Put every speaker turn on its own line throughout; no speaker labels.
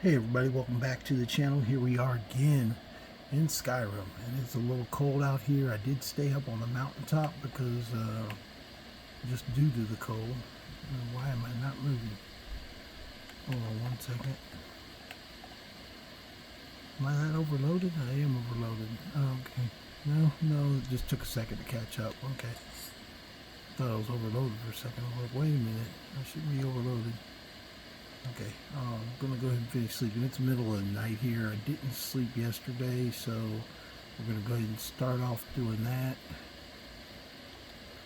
Hey everybody, welcome back to the channel. Here we are again in Skyrim, and it's a little cold out here. I did stay up on the mountaintop because just due to the cold. Why am I not moving? Hold on one second. Am I that overloaded? I am overloaded. Okay. No, it just took a second to catch up. Okay. Thought I was overloaded for a second. I was like, wait a minute, I shouldn't be overloaded. Okay, I'm going to go ahead and finish sleeping. It's the middle of the night here. I didn't sleep yesterday, so we're going to go ahead and start off doing that.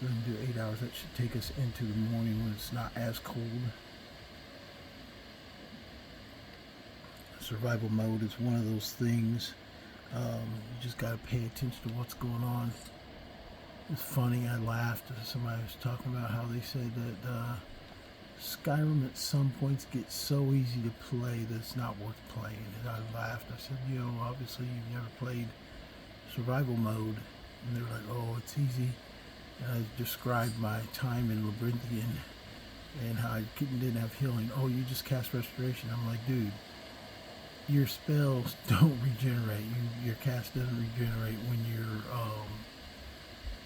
We're going to do 8 hours. That should take us into the morning when it's not as cold. Survival mode is one of those things. You just got to pay attention to what's going on. It's funny, I laughed. Somebody was talking about how they said that Skyrim at some points gets so easy to play that it's not worth playing. And I laughed. I said, obviously you've never played survival mode. And they were like, oh, it's easy. And I described my time in Labyrinthian and how I didn't have healing. Oh, you just cast restoration. I'm like, dude, your spells don't regenerate. Your cast doesn't regenerate when you're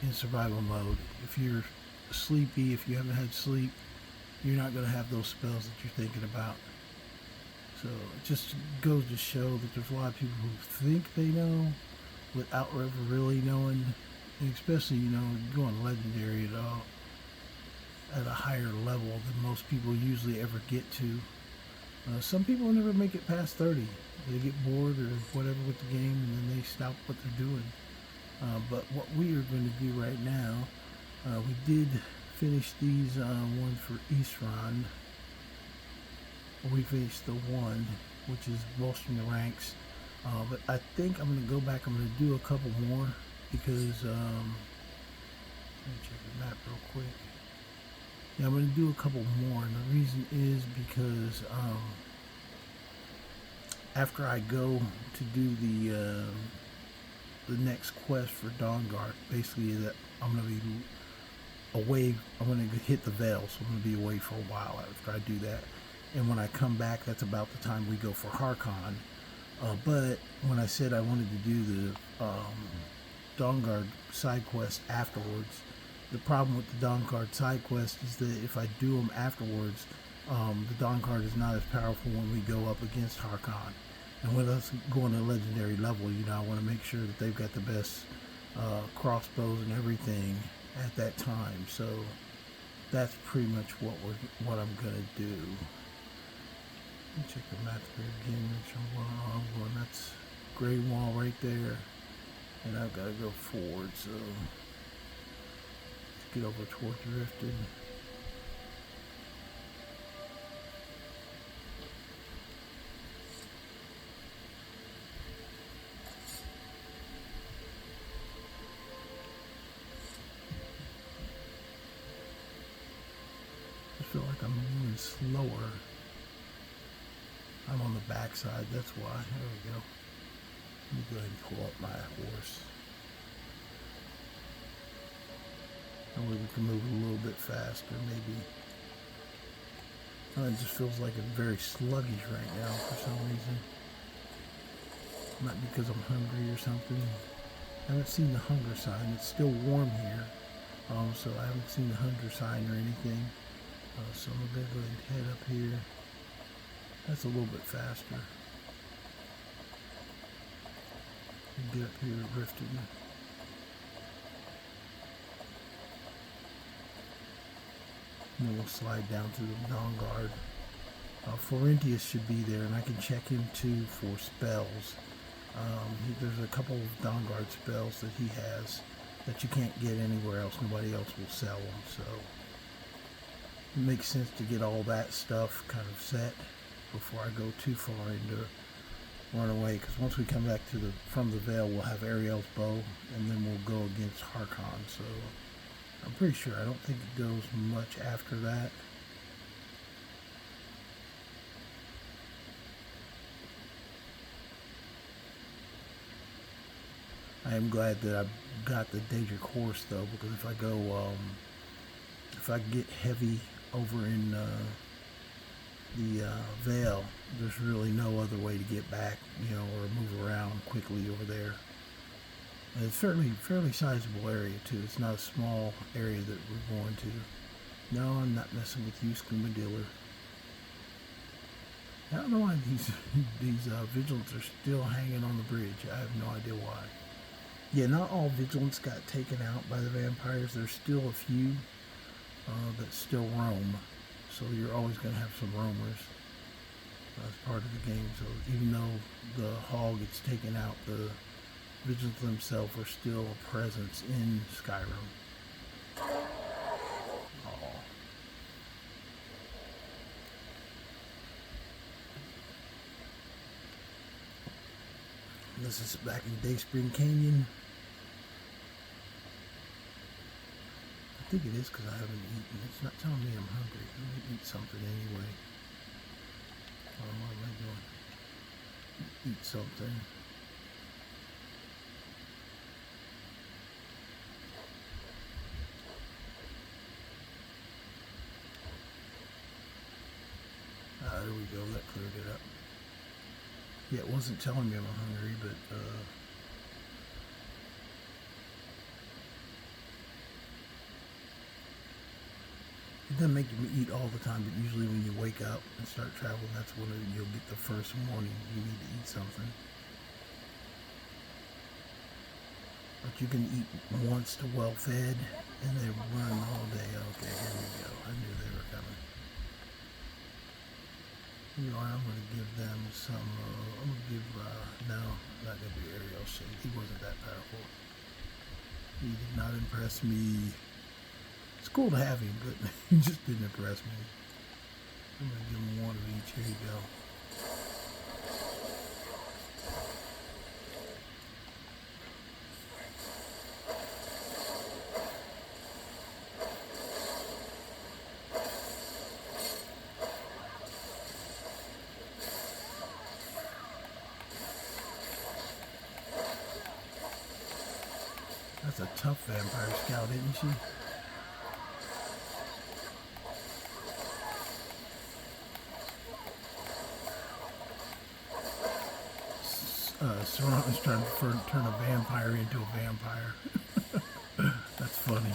in survival mode. If you're sleepy, if you haven't had sleep, you're not going to have those spells that you're thinking about. So it just goes to show that there's a lot of people who think they know without ever really knowing. And especially, going legendary at a higher level than most people usually ever get to. Some people never make it past 30. They get bored or whatever with the game, and then they stop what they're doing. But what we are going to do right now, we did finish these one for Eastron. We finished the one, which is bolstering the ranks. But I think I'm going to go back. I'm going to do a couple more because let me check the map real quick. Yeah, I'm going to do a couple more, and the reason is because after I go to do the next quest for Dawnguard, basically that I'm going to be away. I'm going to hit the Veil, so I'm going to be away for a while after I do that. And when I come back, that's about the time we go for Harkon. But when I said I wanted to do the Dawnguard side quest afterwards, the problem with the Dawnguard side quest is that if I do them afterwards, the Dawnguard is not as powerful when we go up against Harkon. And with us going to legendary level, I want to make sure that they've got the best crossbows and everything at that time. So that's pretty much what I'm gonna do. Let me check the map here again, make sure I'm going. That's Grey Wall right there, and I've got to go forward. So let's get over towards Drifted. I feel like I'm moving slower. I'm on the backside, that's why. There we go. Let me go ahead and pull up my horse. That way we can move a little bit faster, maybe. It just feels like it's very sluggish right now for some reason. Not because I'm hungry or something. I haven't seen the hunger sign. It's still warm here, so I haven't seen the hunger sign or anything. So I'm going to go ahead and head up here. That's a little bit faster. Get up here at Riften. And then we'll slide down to the Dawnguard. Florentius should be there, and I can check him too for spells. There's a couple of Dawnguard spells that he has that you can't get anywhere else. Nobody else will sell them, so it makes sense to get all that stuff kind of set before I go too far into run away, because once we come back from the Veil, we'll have Ariel's bow, and then we'll go against Harkon. So I'm pretty sure. I don't think it goes much after that. I am glad that I've got the Daedric horse though, because if I go, if I get heavy over in the Vale, there's really no other way to get back, or move around quickly over there. And it's fairly sizable area too. It's not a small area that we're going to. No, I'm not messing with you, Scuba Dealer. I don't know why these vigilants are still hanging on the bridge. I have no idea why. Yeah, not all vigilants got taken out by the vampires. There's still a few that still roam. So you're always going to have some roamers as part of the game. So even though the hall gets taken out, the vigilants themselves are still a presence in Skyrim. Oh. This is back in Dayspring Canyon. I think it is because I haven't eaten. It's not telling me I'm hungry. Let me eat something anyway. What am I doing? Eat something. There we go. That cleared it up. Yeah, it wasn't telling me I'm hungry, but it doesn't make you eat all the time, but usually when you wake up and start traveling, that's when you'll get the first warning you need to eat something. But you can eat once to well-fed and then run all day. Okay, here we go. I knew they were coming. You know, I'm going to give them some, I'm going to give, no, not going to be Ariel Shade. He wasn't that powerful. He did not impress me. It's cool to have him, but he just didn't impress me. I'm going to give him one of each. Here you go. That's a tough vampire scout, isn't she? Serrano's trying to turn a vampire into a vampire. That's funny.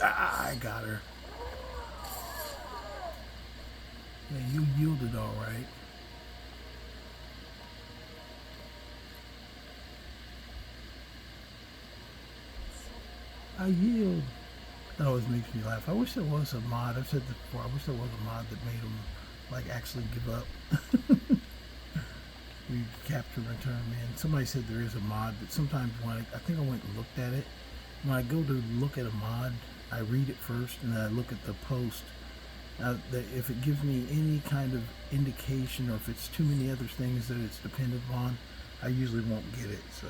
I got her. Yeah, you yielded all right. I yield. That always makes me laugh. I wish there was a mod. I've said this before. I wish there was a mod that made them like actually give up. You capture and return them in. Somebody said there is a mod, but sometimes when I think I went and looked at it. When I go to look at a mod, I read it first and then I look at the post. If it gives me any kind of indication or if it's too many other things that it's dependent on, I usually won't get it. So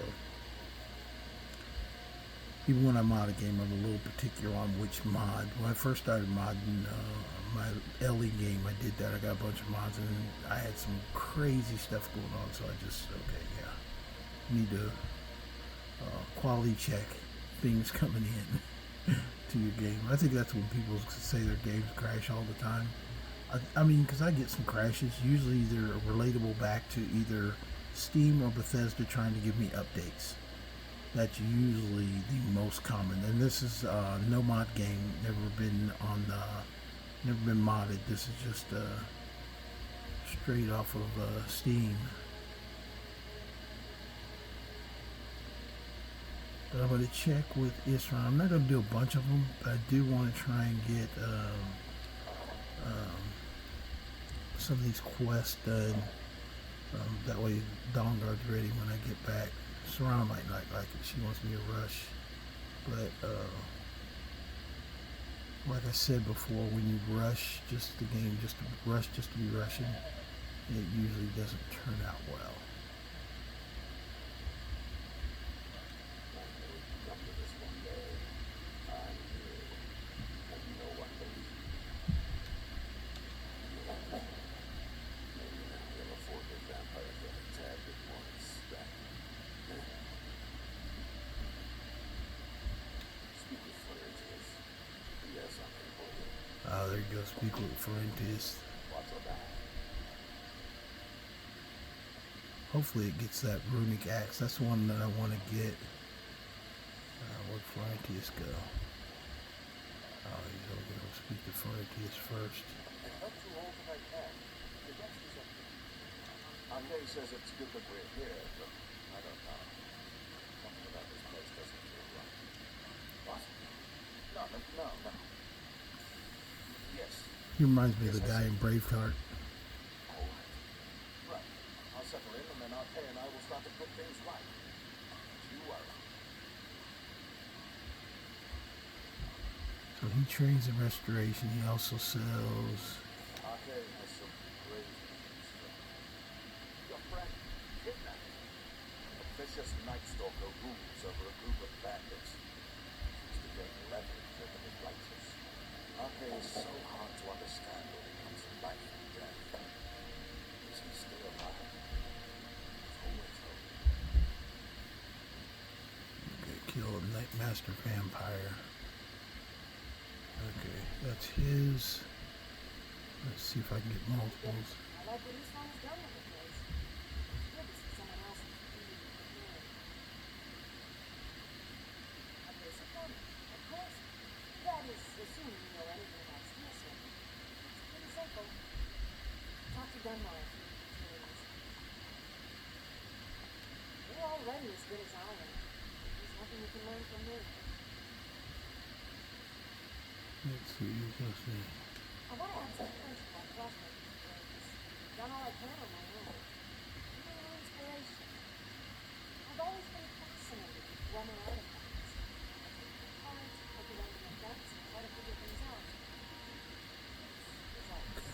even when I mod a game, I'm a little particular on which mod. When I first started modding my LE game, I did that. I got a bunch of mods and I had some crazy stuff going on. So I just, okay, yeah, need to quality check things coming in to your game. I think that's when people say their games crash all the time. I mean, because I get some crashes. Usually they're relatable back to either Steam or Bethesda trying to give me updates. That's usually the most common. And this is no mod game. Never been modded. This is just straight off of Steam. But I'm going to check with Isra. I'm not going to do a bunch of them, but I do want to try and get some of these quests done. That way Dawnguard's ready when I get back. Serrano might not like it. She wants me to rush. But like I said before, when you rush just the game, just to be rushing, it usually doesn't turn out well. go speak with Florentius. Hopefully it gets that runic axe. That's one that I want to get. Where'd Florentius go? Oh, he's going to go speak to Florentius first.
Andre says it's good that we're here, but I don't know. Something about this place doesn't feel right. What? No. Yes.
He reminds me of the guy in Braveheart.
All right. Right. I'll settle in, and then Andre and I will start to put things right. Don't you worry.
So he trains in restoration. He also sells.
Andre has some great news for you. Your friend kidnapped. A vicious Night Stalker rules over a group of bandits. Used to gain leverage over the righteous. Andre is so hard to understand when it comes to life and death. Is he still alive? There's always hope.
Okay, kill a Night Master Vampire. Okay, that's his. Let's see if I can get multiples.
I like what his son has done with the place. It's good to see someone else doing it. Okay, so tell me, of course, that is assuming you know anything about steel smithing. It's pretty simple. Talk to Dunmar if you need materials. You're already as good as I am. There's nothing you can learn from me.
Let's see, let's see.
I want to answer the principle of dressmaking experience. I've done all I can on my own. Give me an inspiration. I've always been fascinated with Bremer artifacts. I take them apart, look around in the depths, and try to figure things out. Results.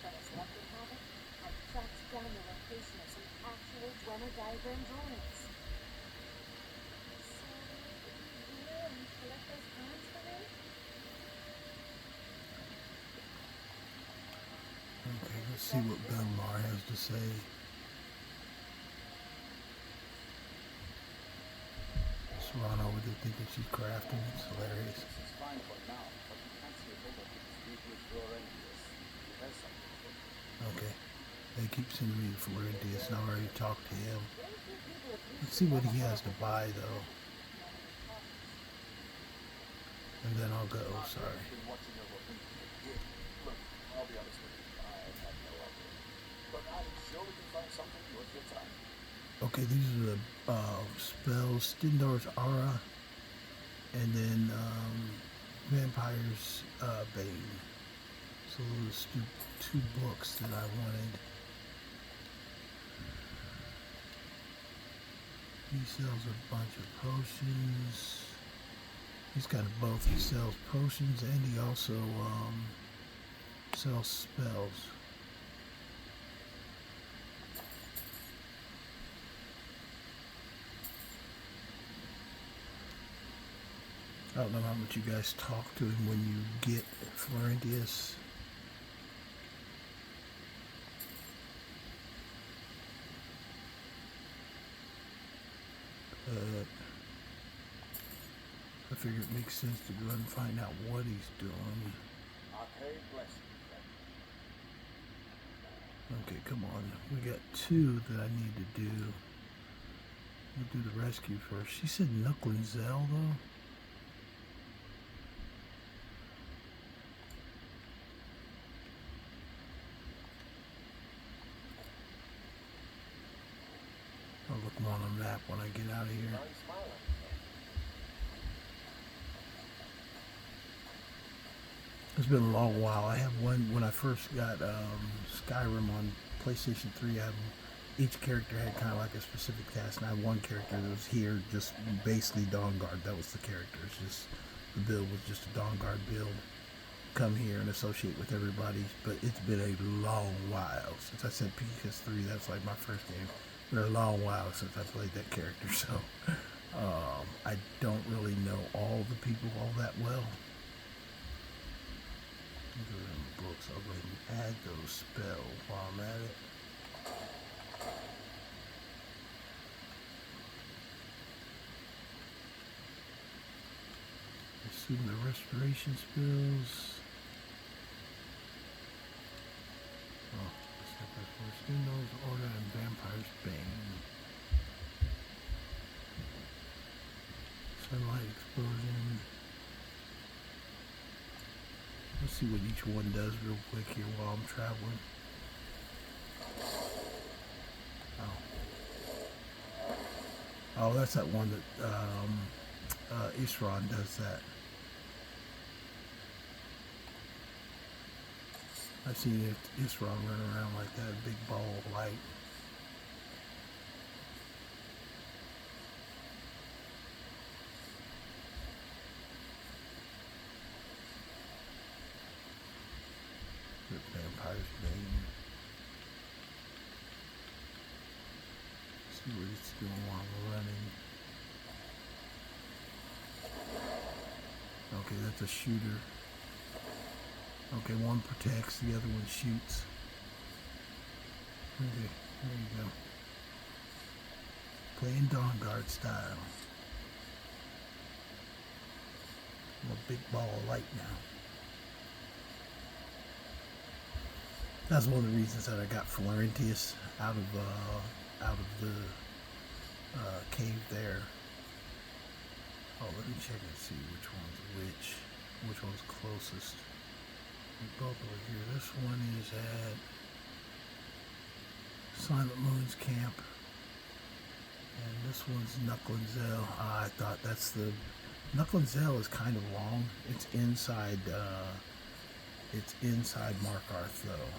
But as luck would have it, I tracked down the location of some actual Bremer diagram drawings. So, would you be here and collect those plans for me?
Okay, let's see what Dunmar has to say. Swan over there thinking she's crafting. It's hilarious.
This is fine for now, but you can't see over to speak with Florentius. He has something for you.
Okay. They keep sending me to Florentius, and I already talked to him. Let's see what he has to buy, though. And then I'll go. Sorry.
I've been watching over who you did. Look, I'll be honest with you. I have no idea. But I'm sure we can find something worth your time.
Okay, these are the spells. Stendarr's Aura. And then Vampire's Bane. So those two books that I wanted. He sells a bunch of potions. He's got both. He sells potions and he also sells spells. I don't know how much you guys talk to him when you get Florentius. I figure it makes sense to go and find out what he's doing.
Okay, bless you.
Okay, come on. We got two that I need to do. We'll do the rescue first. She said Nchaund-Zel, though. I'll look more on the map when I get out of here.
I'm smiling.
It's been a long while. I have one when I first got Skyrim on PlayStation 3. Each character had kind of like a specific task, and I had one character that was here, just basically Dawnguard. That was the character. It's just the build was just a Dawnguard build. Come here and associate with everybody. But it's been a long while since I said PS3. That's like my first game. It's been a long while since I played that character, so I don't really know all the people all that well. Books. I'll go ahead and add those spells while I'm at it. Assume the restoration spells. Faendal's Order and Vampire's Bane. Sunlight explosion. Let's see what each one does real quick here while I'm traveling. Oh, that's that one that Isran does that. I've seen Isran run around like that, a big ball of light. The Vampire's Bane. See what it's doing while we're running. Okay, that's a shooter. Okay, one protects, the other one shoots. Okay, there you go. Playing Dawnguard style. A big ball of light now. That's one of the reasons that I got Florentius out of the cave there. Oh, let me check and see which one's which one's closest. We're both over here. This one is at Silent Moon's camp, and this one's Nchaund-Zel. I thought that's the Nchaund-Zel is kind of long. It's inside Markarth though.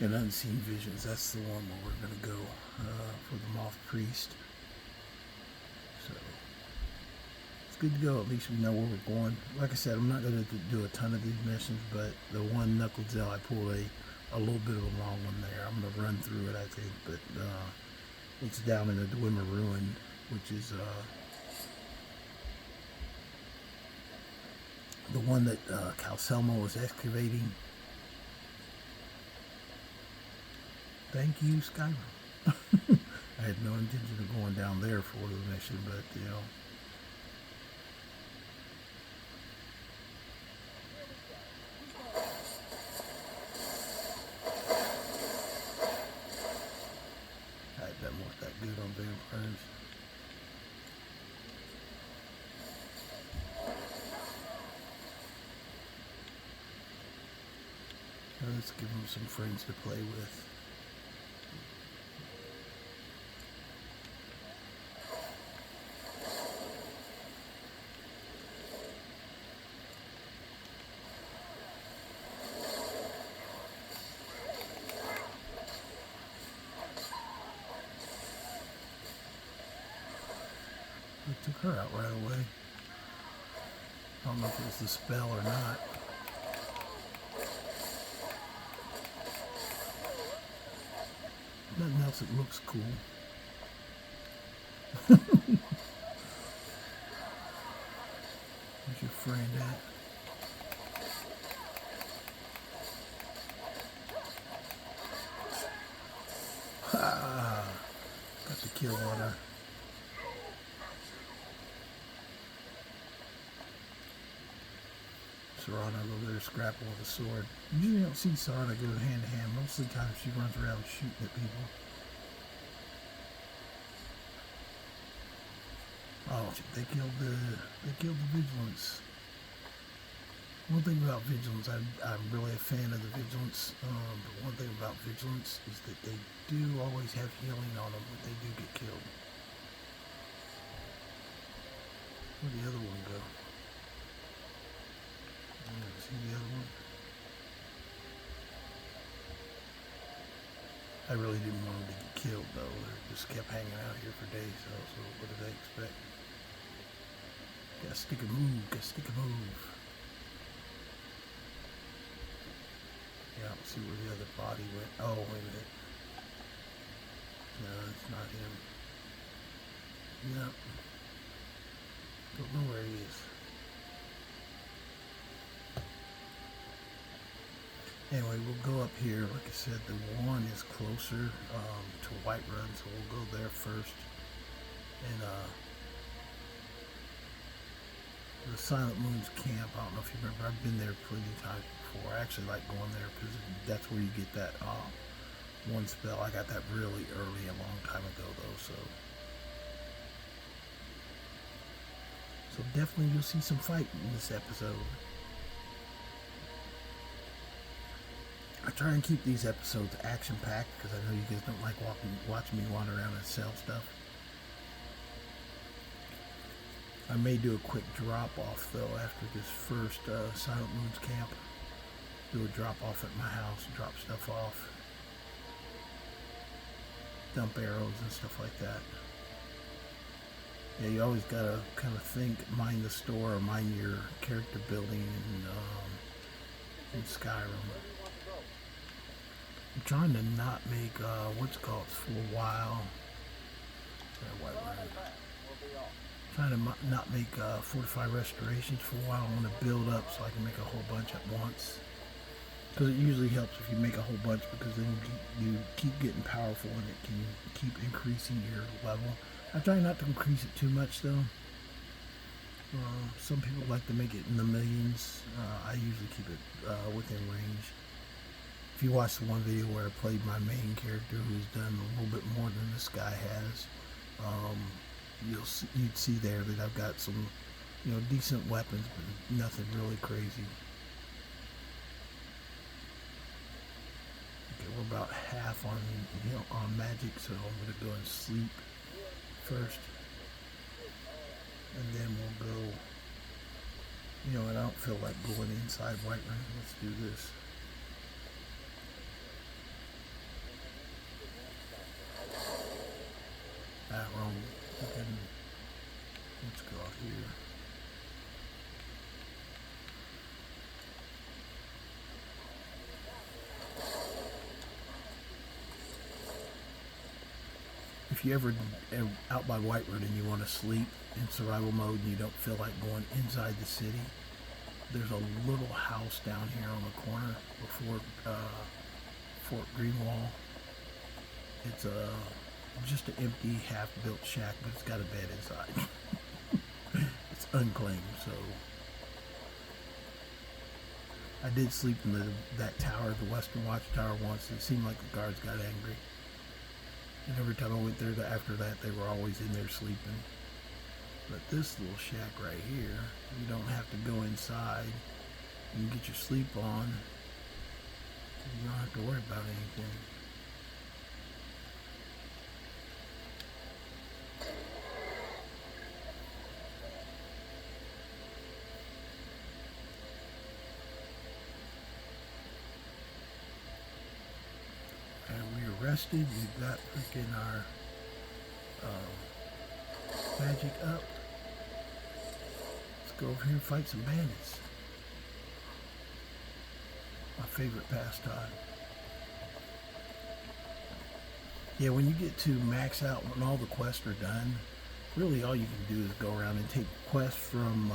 And Unseen Visions, that's the one where we're going to go for the Moth Priest. So, it's good to go. At least we know where we're going. Like I said, I'm not going to do a ton of these missions, but the one Nchaund-Zel, I pulled a little bit of a long one there. I'm going to run through it, I think, but it's down in the Dwemer Ruin, which is the one that Calcelmo was excavating. Thank you, Skyrim. I had no intention of going down there for the mission, but, you know. That doesn't work that good on vampires. Let's give them some friends to play with. I took her out right away. I don't know if it was the spell or not. Nothing else that looks cool. Where's your friend at? Ha! Got the kill on her. Serana over there scrapping with a sword. Usually you don't see Serana go hand to hand. Most of the time she runs around shooting at people. Oh, they killed the Vigilance. One thing about Vigilance, I'm really a fan of the Vigilance. But one thing about Vigilance is that they do always have healing on them when they do get killed. Where'd the other one go? See the other one? I really didn't want them to get killed though. They just kept hanging out here for days. So what did I expect? Gotta stick a move. Gotta stick a move. Yeah, let's see where the other body went. Oh, wait a minute. No, it's not him. Yep. Don't know where he is. Anyway, we'll go up here. Like I said, the one is closer to Whiterun, so we'll go there first. And the Silent Moon's camp, I don't know if you remember, I've been there plenty of times before. I actually like going there because that's where you get that one spell. I got that really early a long time ago though, so definitely you'll see some fight in this episode. I try and keep these episodes action packed because I know you guys don't like watching me wander around and sell stuff. I may do a quick drop off though after this first Silent Moon's camp. Do a drop off at my house, drop stuff off, dump arrows and stuff like that. Yeah, you always gotta kind of think, mind the store or mind your character building in Skyrim. I'm trying to not make what's called for a while. Trying to not make fortified restorations for a while. I want to build up so I can make a whole bunch at once. Because it usually helps if you make a whole bunch, because then you keep getting powerful and it can keep increasing your level. I try not to increase it too much though. Some people like to make it in the millions. I usually keep it within range. If you watch the one video where I played my main character who's done a little bit more than this guy has, you'd see there that I've got some, decent weapons, but nothing really crazy. Okay, we're about half on magic, so I'm gonna go and sleep first, and then we'll go. And I don't feel like going inside Whiterun. Let's do this. Wrong. Let's go out here. If you ever out by Whiterun and you want to sleep in survival mode and you don't feel like going inside the city, there's a little house down here on the corner before Fort Greenwall. It's just an empty, half-built shack, but it's got a bed inside. It's unclaimed, so I did sleep in that tower, the Western Watchtower, once. It seemed like the guards got angry, and every time I went there after that, they were always in there sleeping. But this little shack right here, you don't have to go inside. You can get your sleep on. You don't have to worry about anything. Rested, we've got freaking our magic up. Let's go over here and fight some bandits. My favorite pastime. Yeah, when you get to max out, when all the quests are done, really all you can do is go around and take quests from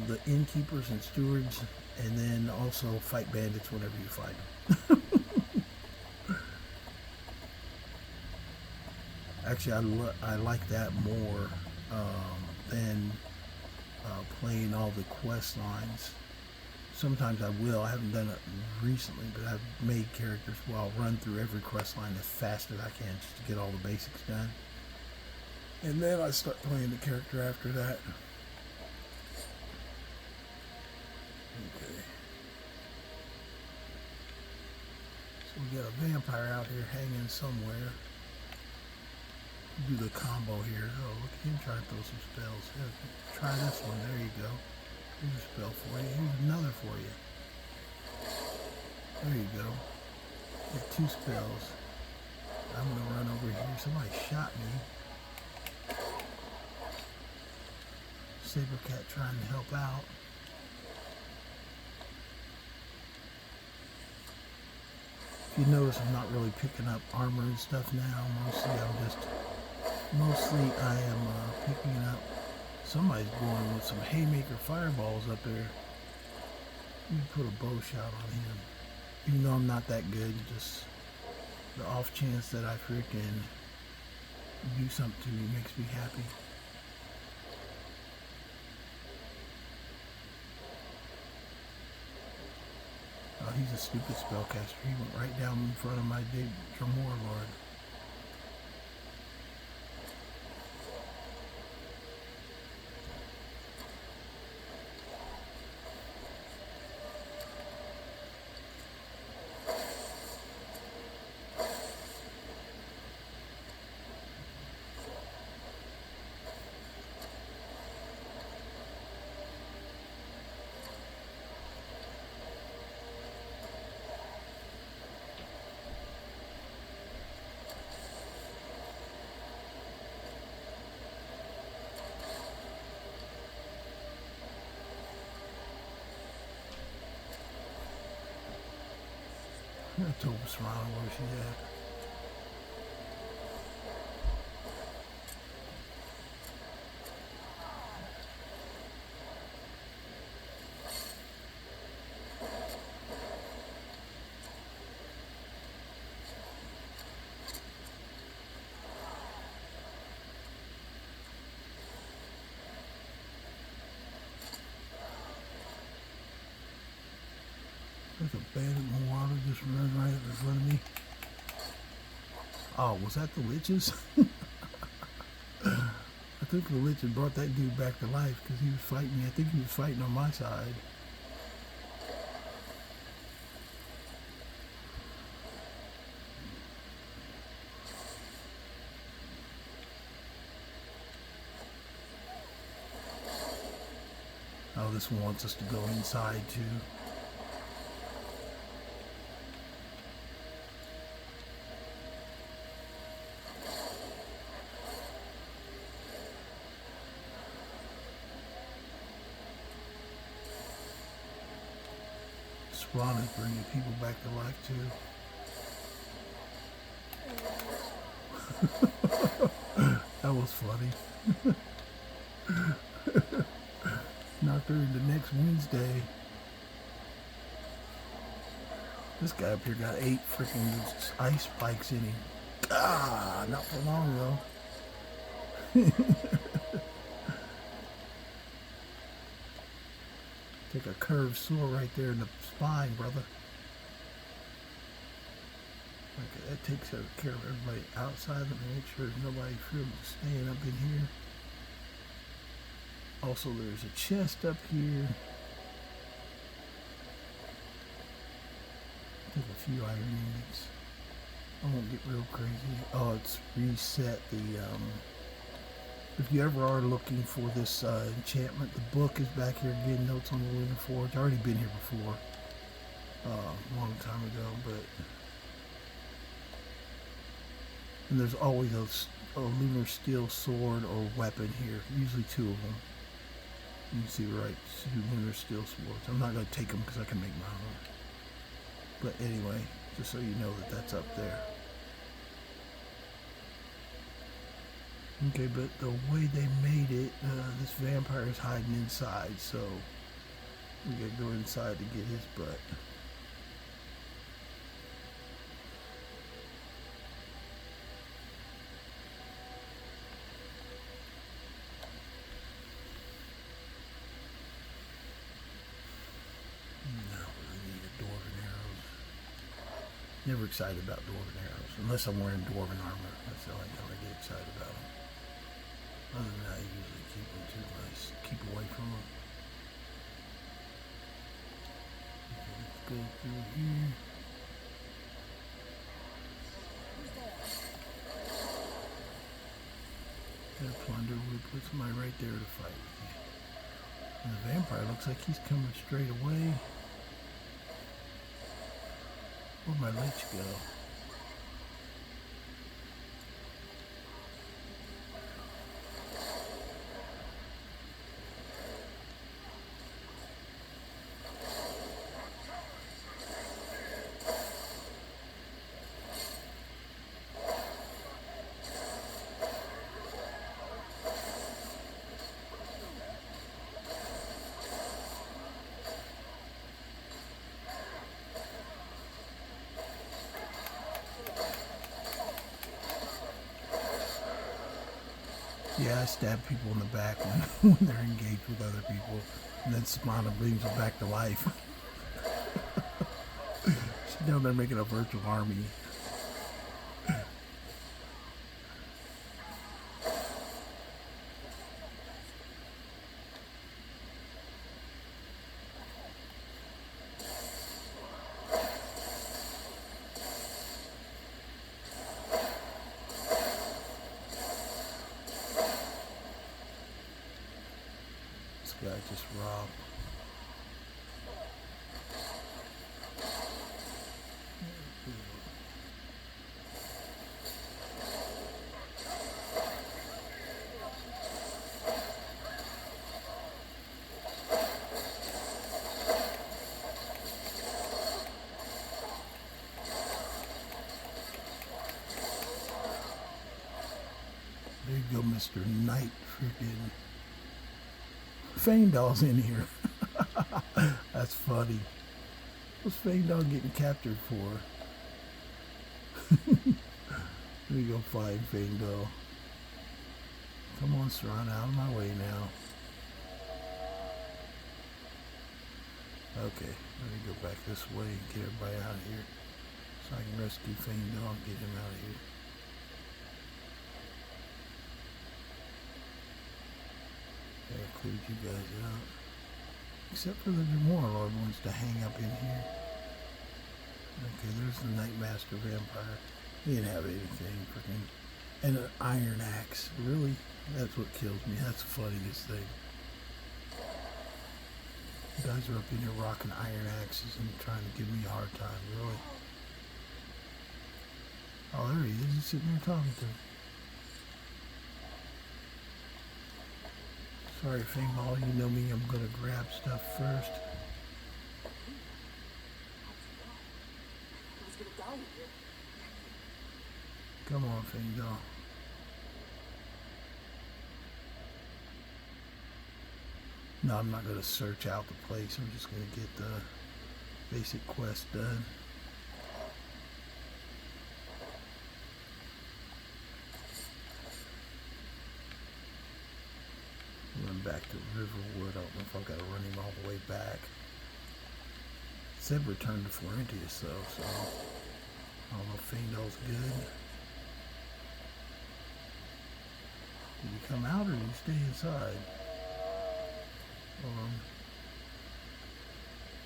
the innkeepers and stewards, and then also fight bandits whenever you fight them. Actually, I like that more than playing all the quest lines. Sometimes I will. I haven't done it recently, but I've made characters where I'll run through every quest line as fast as I can just to get all the basics done. And then I start playing the character after that. Okay. So we got a vampire out here hanging somewhere. Do the combo here. Oh, look at him trying to throw some spells. Here, try this one. There you go. Here's a spell for you. Here's another for you. There you go. Get 2 spells. I'm going to run over here. Somebody shot me. Sabercat trying to help out. If you notice, I'm not really picking up armor and stuff now. Mostly I'm just Mostly I am picking up, somebody's going with some haymaker fireballs up there. You put a bow shot on him. Even though I'm not that good, just the off chance that I freaking do something to me makes me happy. Oh, he's a stupid spellcaster. He went right down in front of my big Dremor Lord. I told Serrano where she's at. There's a bandit in the water just running right up in front of me. Oh, was that the witches? I think the witch had brought that dude back to life because he was fighting me. I think he was fighting on my side. Oh, this one wants us to go inside too. Spawn is bringing people back to life too. That was funny. Knocked her into next Wednesday. This guy up here got 8 freaking ice spikes in him. Ah, not for long though. Take a curved sword right there in the spine, brother. Okay, that takes care of everybody outside. Let me make sure there's nobody staying up in here. Also, there's a chest up here. Take a few iron ingots. I won't get real crazy. Oh, it's reset the if you ever are looking for this enchantment, the book is back here again. Notes on the Lunar Forge. I've already been here before, a long time ago, but and there's always a lunar steel sword or weapon here. Usually 2 of them. You can see right, 2 lunar steel swords. I'm not going to take them because I can make my own. But anyway, just so you know that that's up there. Okay, but the way they made it, this vampire is hiding inside, so we gotta go inside to get his butt. No, we need a dwarven arrows. Never excited about dwarven arrows, unless I'm wearing dwarven armor. That's the only time I get excited about them. Other than that, I usually keep them too nice. Keep away from them. Okay, let's go through here. Gotta plunder. We put somebody right there to fight with me. And the vampire looks like he's coming straight away. Where'd my leech go? Yeah, I stab people in the back when they're engaged with other people, and then spawn them, brings them back to life. She's down there making a virtual army. This guy just robbed. There you go, Mr. Knight. Freaking Faendal's in here. That's funny. What's Faendal getting captured for? Let me go find Faendal. Come on, Saran, out of my way now. Okay, let me go back this way and get everybody out of here so I can rescue Faendal and get him out of here. I cleared you guys out. Except for the Demore Lord wants to hang up in here. Okay, there's the Nightmaster Vampire. He didn't have anything freaking. And an iron axe. Really? That's what kills me. That's the funniest thing. You guys are up in here rocking iron axes and trying to give me a hard time. Really? Oh, there he is. He's sitting there talking to me. Sorry, Faendal, you know me, I'm gonna grab stuff first. Come on, Faendal. No, I'm not gonna search out the place, I'm just gonna get the basic quest done. Run back to Riverwood. I don't know if I've got to run him all the way back. It said return to Florentius though, so I don't know if Faendal's good. Did he come out or did he stay inside?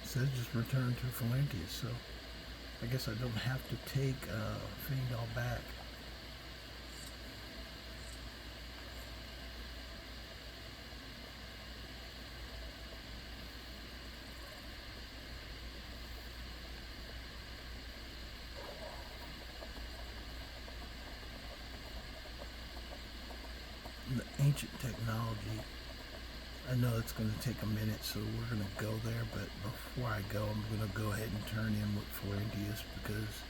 It says just return to Florentius, so I guess I don't have to take Faendal back. The ancient technology, I know it's going to take a minute, so we're going to go there, but before I go, I'm going to go ahead and turn in with Florentius because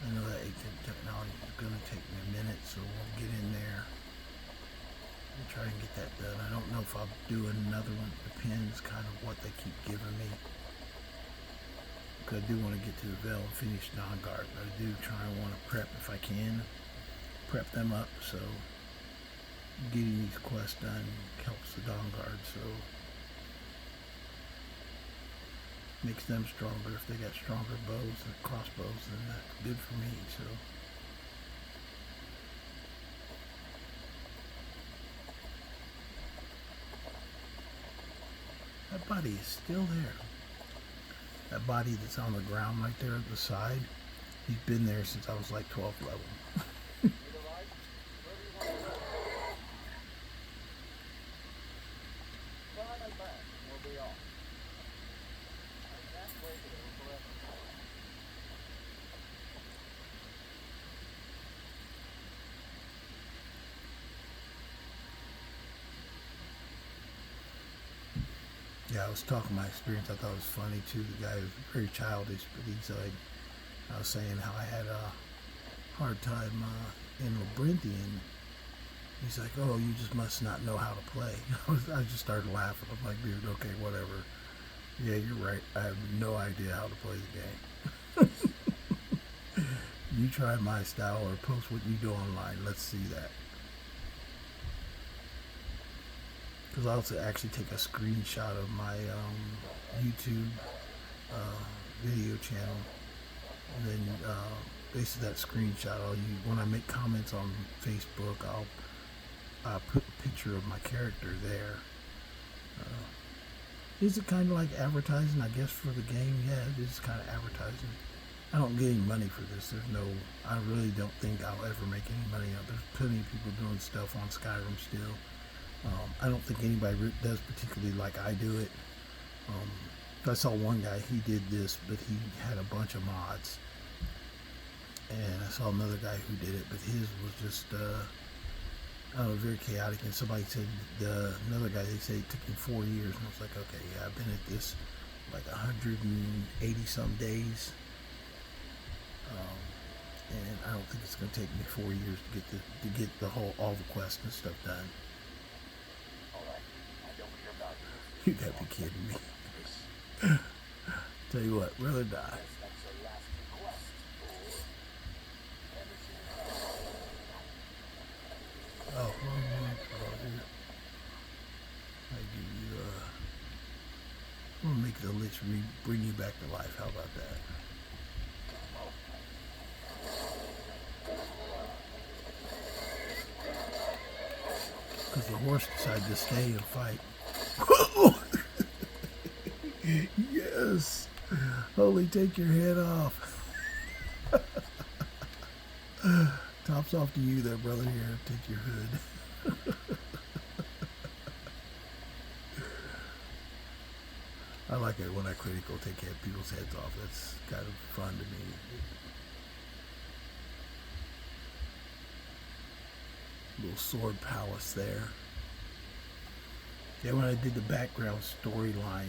I know that ancient technology is going to take me a minute, so we'll get in there and try and get that done. I don't know if I'll do another one. It depends kind of what they keep giving me. Because I do want to get to the Veil and finish Dawnguard, but I do try and want to prep if I can. Prep them up, so getting these quests done helps the Dawnguard, so makes them stronger. If they got stronger bows and crossbows, then that's good for me, so that body is still there. That body that's on the ground right there at the side, he's been there since I was like 12th level. Yeah, I was talking my experience. I thought it was funny too. The guy was very childish, but he's like, I was saying how I had a hard time in Labyrinthian. He's like, oh, you just must not know how to play. I just started laughing. I'm like, dude, okay, whatever. Yeah, you're right. I have no idea how to play the game. You try my style or post what you do online. Let's see that. because I'll actually take a screenshot of my YouTube video channel, and then basically that screenshot I'll use when I make comments on Facebook. I'll put a picture of my character there. Is it kind of like advertising, I guess, for the game? Yeah, it is kind of advertising. I don't get any money for this. I really don't think I'll ever make any money out. There's plenty of people doing stuff on Skyrim still. I don't think anybody does particularly like I do it. I saw one guy, he did this, but he had a bunch of mods. And I saw another guy who did it, but his was just, I don't know, very chaotic. And somebody said, another guy, they say it took him 4 years. And I was like, okay, yeah, I've been at this like 180 some days. And I don't think it's going to take me 4 years to get all the quests and stuff done. You gotta be kidding me. Tell you what, rather die. Oh, I give you, I'm gonna make the Lich bring you back to life. How about that? Because the horse decided to stay and fight. Yes! Holy, take your head off. Tops off to you there, brother. Here, take your hood. I like it when I critical take people's heads off. That's kind of fun to me. Little sword palace there. Yeah, when I did the background storyline,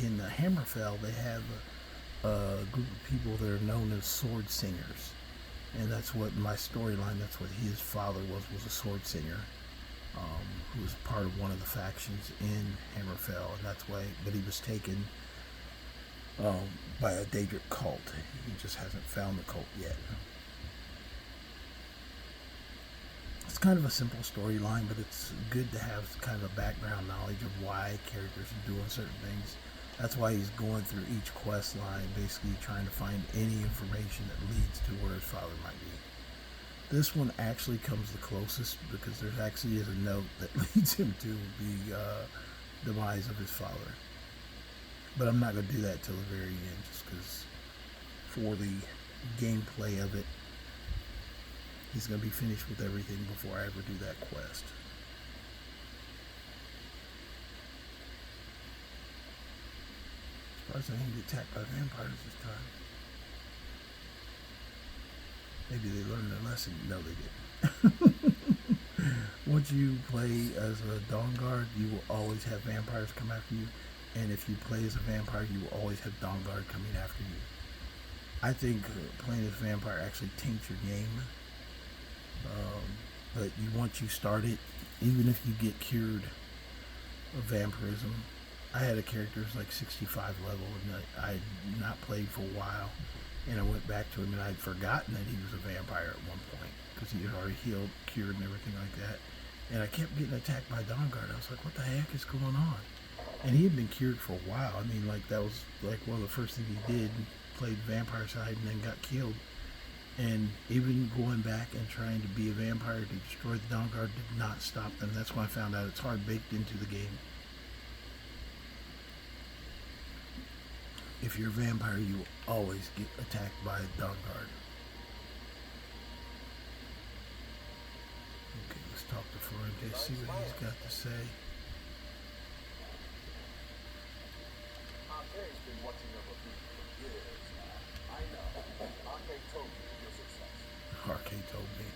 in the Hammerfell, they have a group of people that are known as sword singers, and that's what my storyline. That's what his father was a sword singer, who was part of one of the factions in Hammerfell, and that's why. But he was taken by a Daedric cult. He just hasn't found the cult yet. It's kind of a simple storyline, but it's good to have kind of a background knowledge of why characters are doing certain things. That's why he's going through each quest line, basically trying to find any information that leads to where his father might be. This one actually comes the closest because there actually is a note that leads him to the demise of his father. But I'm not going to do that till the very end, just because for the gameplay of it, he's going to be finished with everything before I ever do that quest. Surprised I didn't get attacked by vampires this time. Maybe they learned their lesson. No, they didn't. Once you play as a Dawnguard, you will always have vampires come after you. And if you play as a vampire, you will always have Dawnguard coming after you. I think playing as a vampire actually taints your game. But once you start it, even if you get cured of vampirism, I had a character who's like 65 level, and I had not played for a while, and I went back to him, and I'd forgotten that he was a vampire at one point, because he had already healed, cured, and everything like that, and I kept getting attacked by Dawnguard. I was like, what the heck is going on? And he had been cured for a while. I mean, like, that was like one of the first things he did, played vampire side, and then got killed. And even going back and trying to be a vampire to destroy the Dawnguard did not stop them. That's when I found out it's hard baked into the game. If you're a vampire, you will always get attacked by a Dawnguard. Okay, let's talk to Florentius, see what he's got to say.
Arcade's been watching over me for years now. I know. Arcade told me your success.
Arcade told me.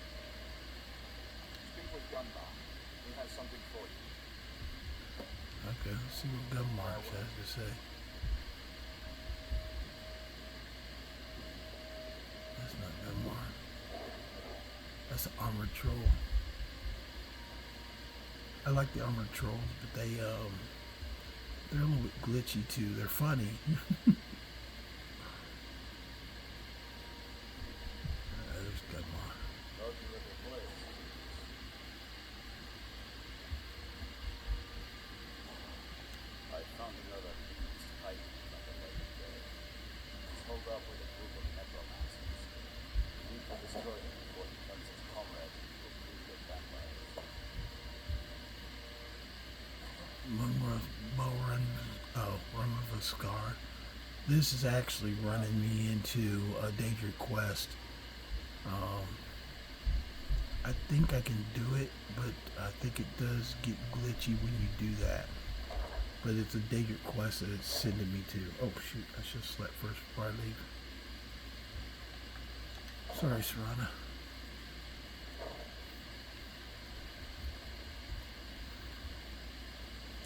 Speak with Gunmar. He has something for you.
Okay, let's see what Gunmar has to say. That's not Gunmar. That's an armored troll. I like the armored trolls, but they're a little bit glitchy too. They're funny. There's Gunmar. This is actually running me into a Daedric quest. I think I can do it, but I think it does get glitchy when you do that. But it's a Daedric quest that it's sending me to. Oh shoot, I should have slept first before I leave. Sorry, Serana.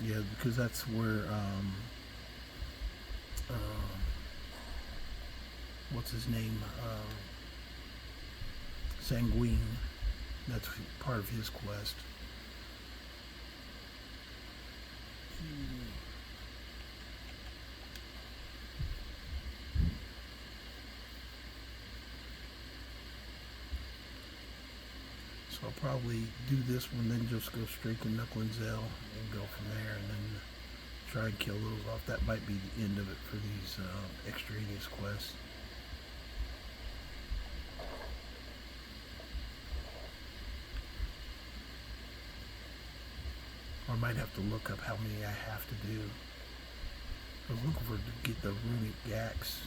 Yeah, because that's where, what's his name? Sanguine. That's part of his quest. So I'll probably do this one, then just go straight to Nchaund-Zel and go from there, and then try and kill those off. That might be the end of it for these extraneous quests. Or I might have to look up how many I have to do. I was looking for to get the runic gax.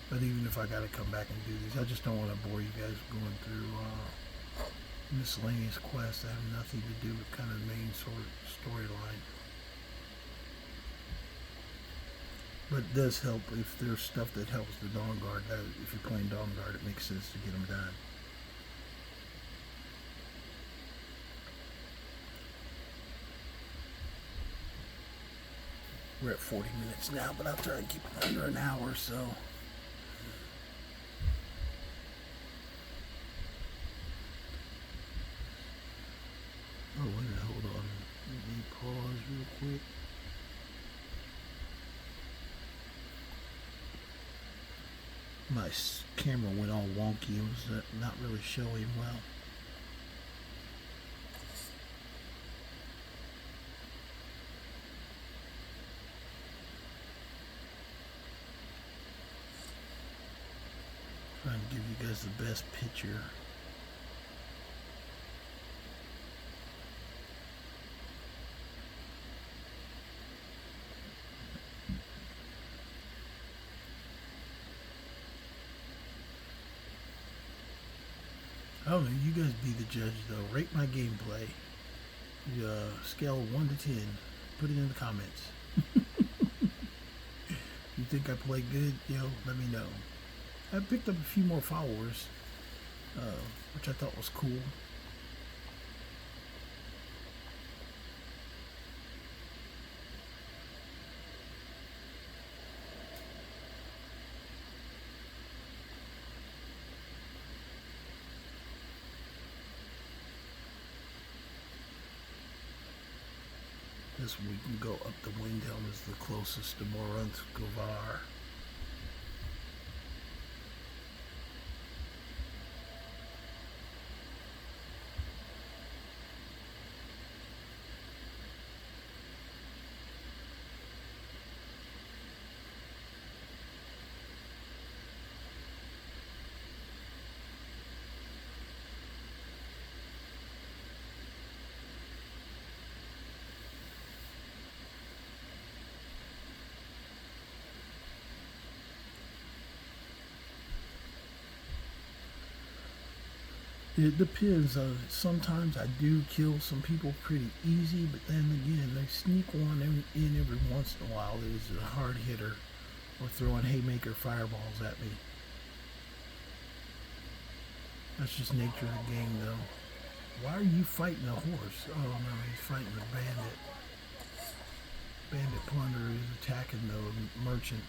But even if I gotta come back and do these, I just don't want to bore you guys going through miscellaneous quests that have nothing to do with kind of the main sort of storyline. But it does help if there's stuff that helps the Dawnguard. If you're playing Dawnguard, it makes sense to get them done. We're at 40 minutes now, but I'll try and keep it under an hour or so. Oh, wait a minute, hold on. Let me pause real quick. My camera went all wonky. It was not really showing well. Trying to give you guys the best picture. I don't know, you guys be the judge though. Rate my gameplay. Scale of 1 to 10. Put it in the comments. You think I play good? Let me know. I picked up a few more followers, which I thought was cool. This we can go up the Windhelm is the closest to Morvunskar. It depends. Sometimes I do kill some people pretty easy, but then again, they sneak one in every once in a while that is a hard hitter or throwing haymaker fireballs at me. That's just nature of the game, though. Why are you fighting a horse? Oh no, he's fighting a bandit. Bandit plunderer is attacking the merchant.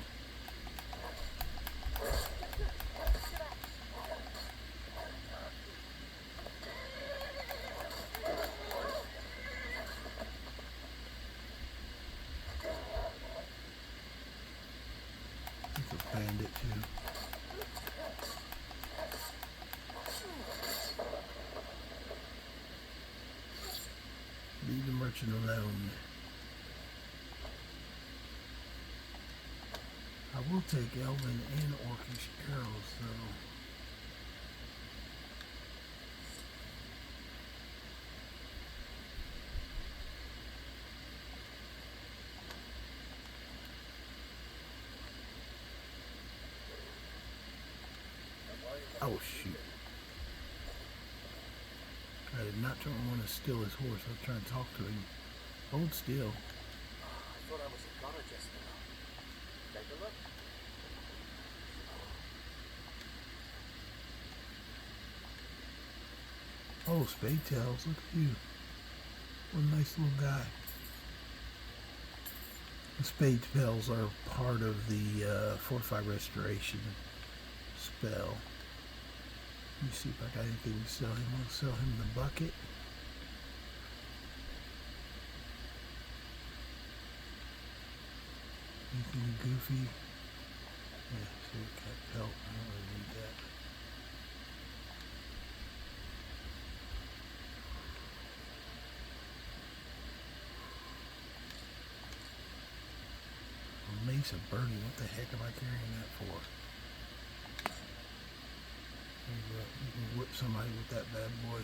Bandit too. Leave the merchant alone. I will take Elven and Orcish arrows though. Oh shoot. I did not want to steal his horse. I was trying to talk to him. Hold still.
I thought I was a gunner just now. Take a look.
Oh, Spade Tails, look at you. What a nice little guy. The Spade Tails are part of the Fortify Restoration spell. Let me see if I got anything to sell him. I'll sell him the bucket. Anything goofy? Yeah, so we got pelt. I don't really need that. Mace of Burning, what the heck am I carrying that for? You can whip somebody with that bad boy.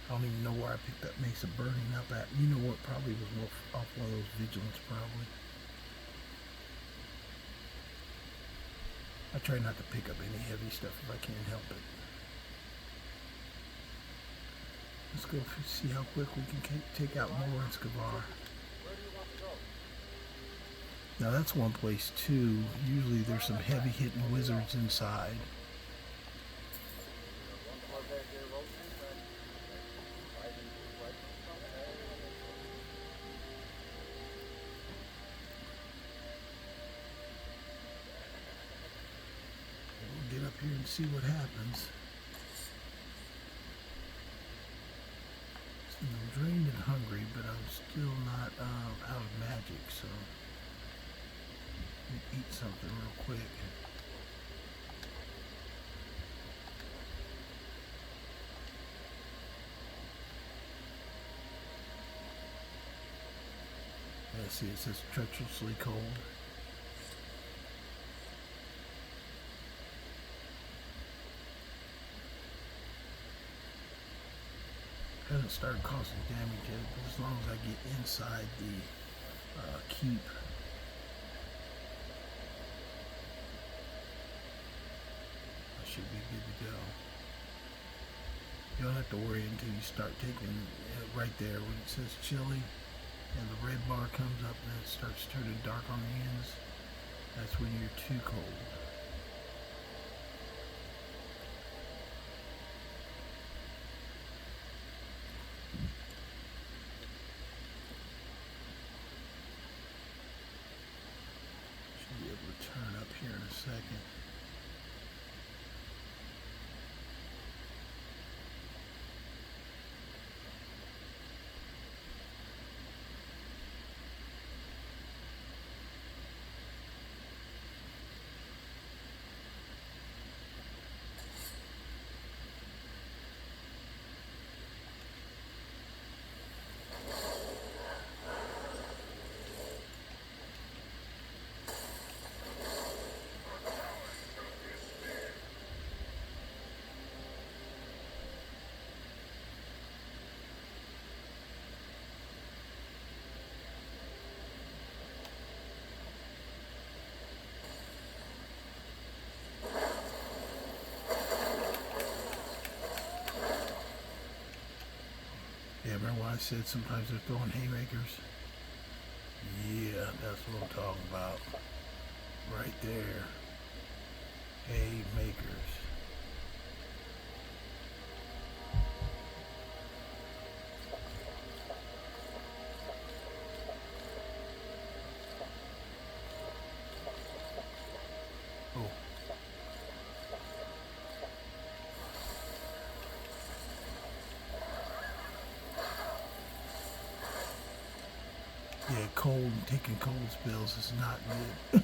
I don't even know where I picked that Mace of Burning up at. You know what, probably was off one of those Vigilance probably. I try not to pick up any heavy stuff if I can help it. Let's go see how quick we can take out Morvunskar.
Where do you want to go?
Now that's one place too. Usually there's some heavy hitting wizards inside. We'll get up here and see what happens. I'm drained and hungry, but I'm still not out of magic, so let me eat something real quick. Yeah, see, it says treacherously cold. Hasn't started causing damage yet, but as long as I get inside the keep, I should be good to go. You don't have to worry until you start taking right there when it says chilly and the red bar comes up and it starts turning dark on the ends. That's when you're too cold. Turn up here in a second. Yeah, remember when I said sometimes they're throwing haymakers? Yeah, that's what I'm talking about. Right there. Haymakers. Oh. Yeah, cold, taking cold spells is not good.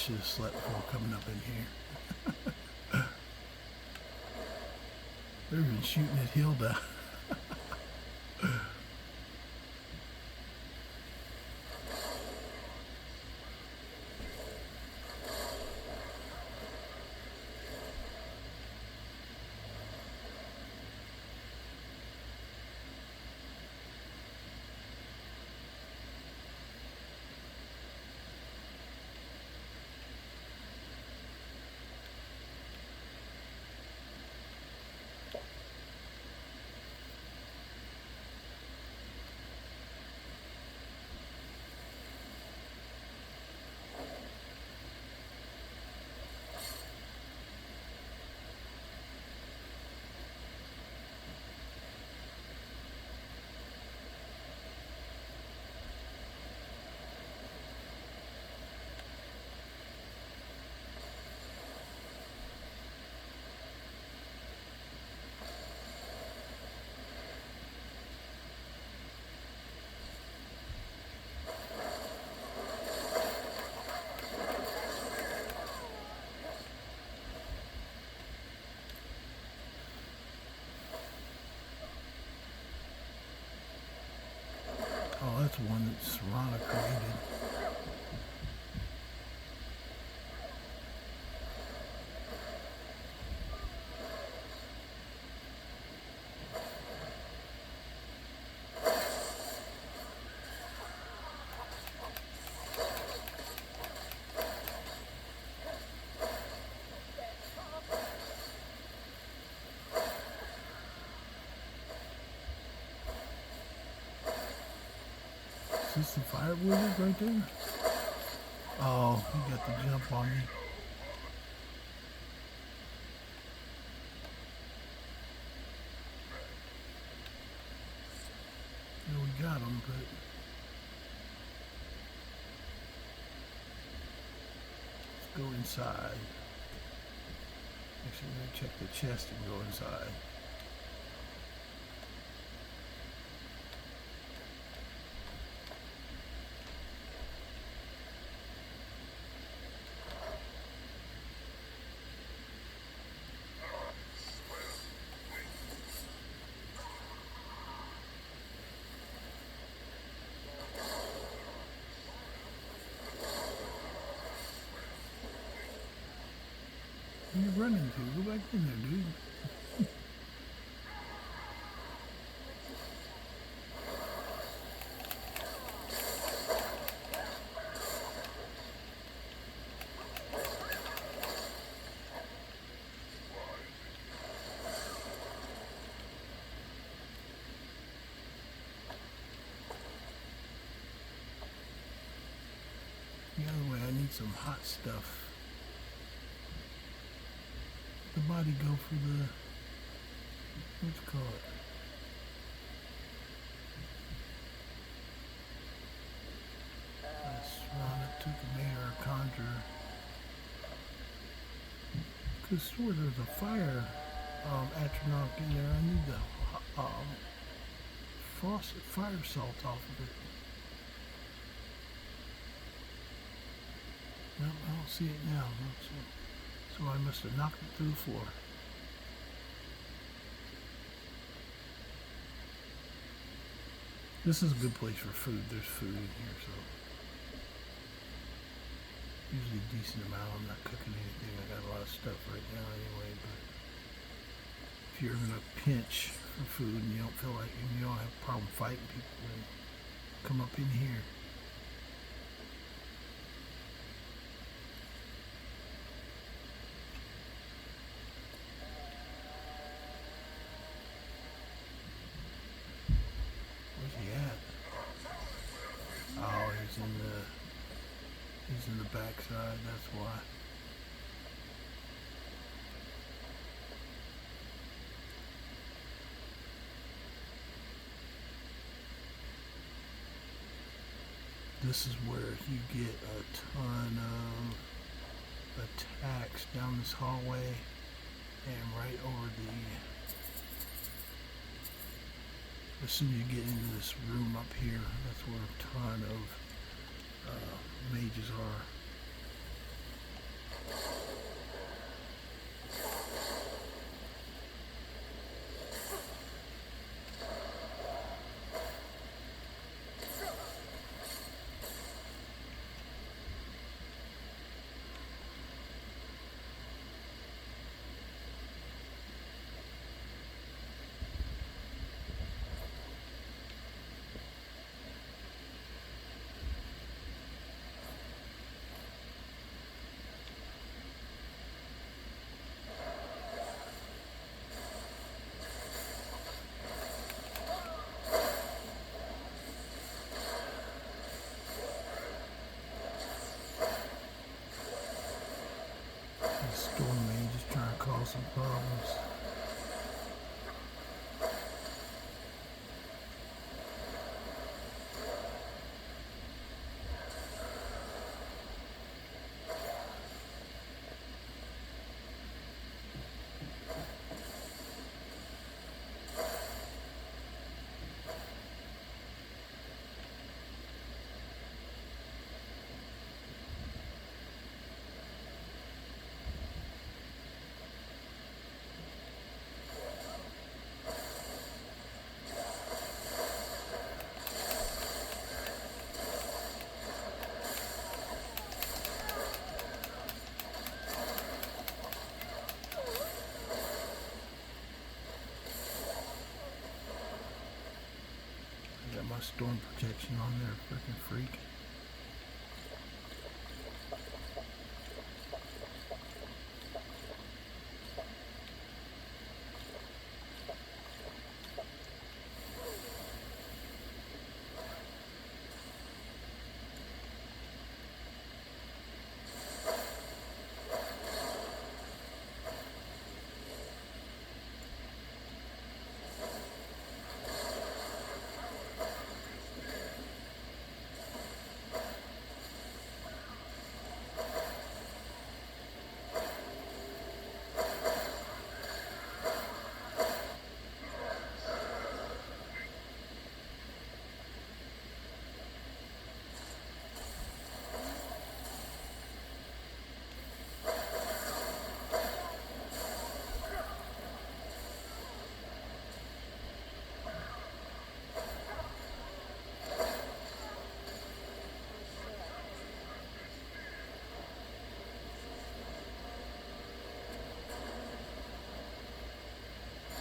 should have slept before coming up in here. They're even shooting at Hilda. Oh, that's one that Serrano created. Is this the fire wizard right there? Oh, he got the jump on me. Yeah, we got him, but let's go inside. Actually, let me check the chest and go inside. Where you running to? Go back in there, dude. The other way, I need some hot stuff. The body go for the, what's it called? That's Rana took a mayor or conjurer. Cause sure there's a fire atronach in there. I need the fire salt off of it. No, I don't see it now. So I must have knocked it through the floor. This is a good place for food. There's food in here, so usually a decent amount. I'm not cooking anything. I got a lot of stuff right now anyway, but if you're in a pinch for food and you don't feel like you don't have a problem fighting people, then come up in here. He's in the backside, that's why. This is where you get a ton of attacks down this hallway and right over as soon as you get into this room up here, that's where a ton of mages are. Storm Mage is trying to cause some problems. Got my storm protection on there, freaking freak.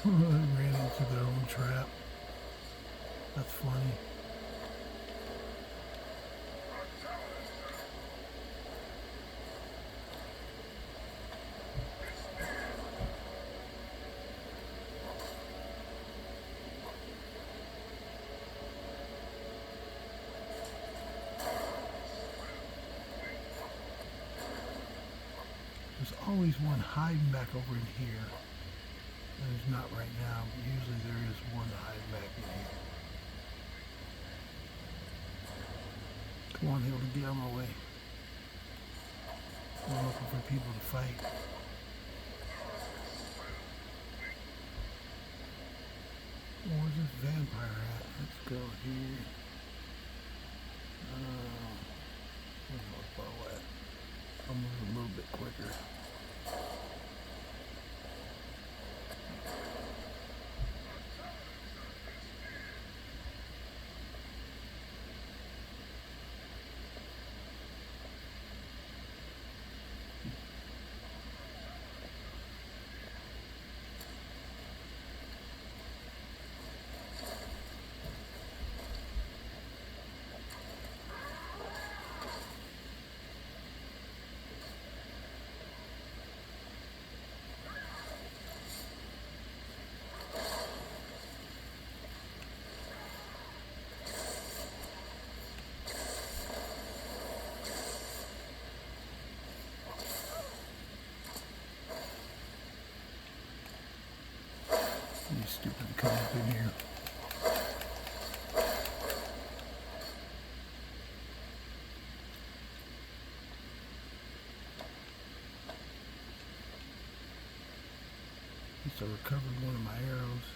Ran into their own trap. That's funny. There's always one hiding back over in here. There's not right now, but usually there is one hiding back in here. Come on, Hilda, get out of my way. I'm looking for people to fight. Where's this vampire at? Let's go here. Where's my bow at? I'll move a little bit quicker. You stupid, come up in here. At least I recovered one of my arrows.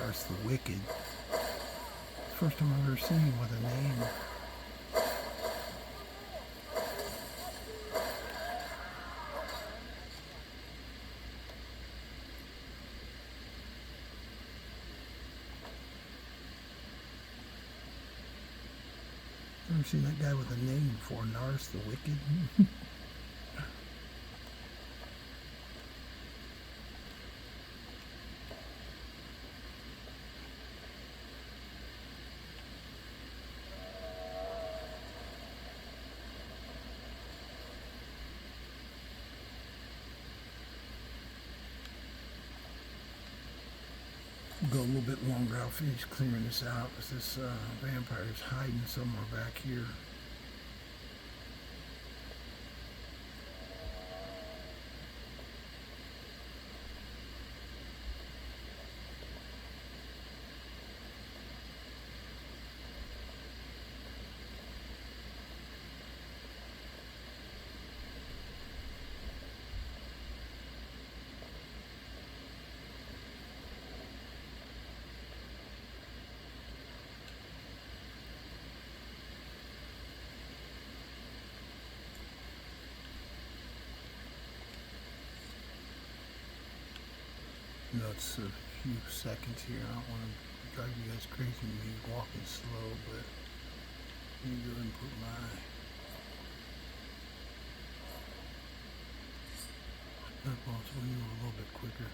Nars the Wicked. First time I've ever seen him with a name. Never seen that guy with a name before, Nars the Wicked. Go a little bit longer. I'll finish clearing this out because this vampire is hiding somewhere back here. You know, it's a few seconds here. I don't want to drive you guys crazy with me walking slow, but let me go ahead and put my up on so we move a little bit quicker.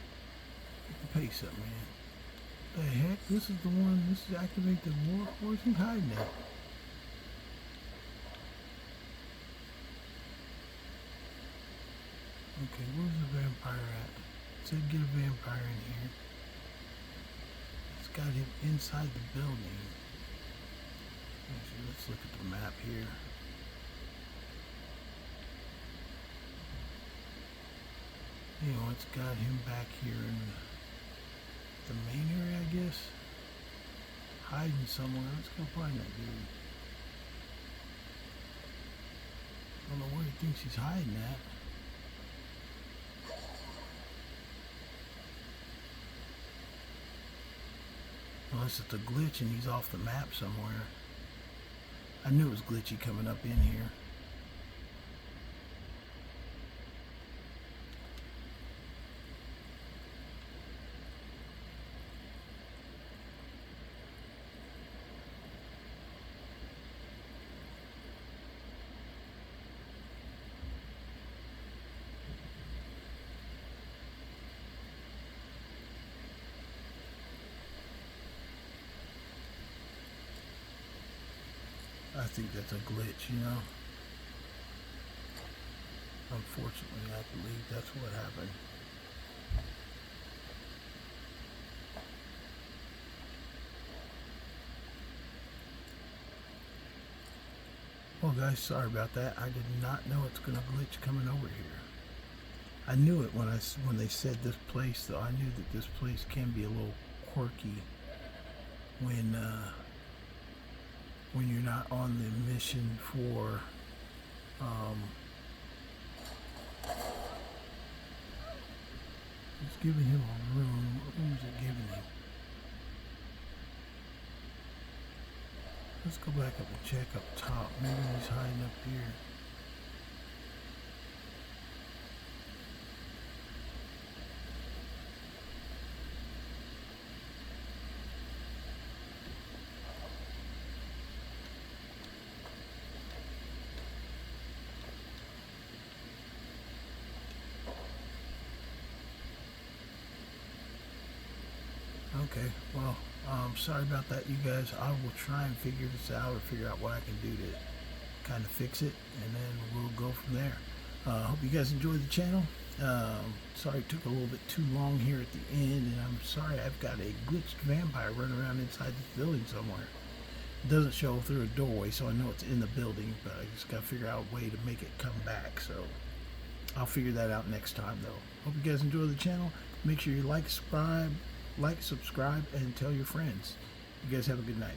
Get the pace up, man. The heck? This is the one. This is activate the war. Where's he hiding at? Okay, where's the vampire at? It said get a vampire in here. It's got him inside the building. Actually, let's look at the map here. You know, it's got him back here in the main area, I guess. Hiding somewhere. Let's go find that dude. I don't know where he thinks he's hiding at. Unless it's a glitch and he's off the map somewhere. I knew it was glitchy coming up in here. I think that's a glitch, you know. Unfortunately, I believe that's what happened. Well, guys, sorry about that. I did not know it's gonna glitch coming over here. I knew it when they said this place, though. I knew that this place can be a little quirky when you're not on the mission for it's giving him a room. What room is it giving him? Let's go back up and check up top. Maybe he's hiding up here. Okay, well, sorry about that, you guys. I will try and figure this out or figure out what I can do to kind of fix it, and then we'll go from there. Hope you guys enjoyed the channel. Sorry it took a little bit too long here at the end, and I'm sorry I've got a glitched vampire running around inside this building somewhere. It doesn't show through a doorway, so I know it's in the building, but I just got to figure out a way to make it come back, so I'll figure that out next time, though. Hope you guys enjoy the channel. Make sure you like, subscribe, and tell your friends. You guys have a good night.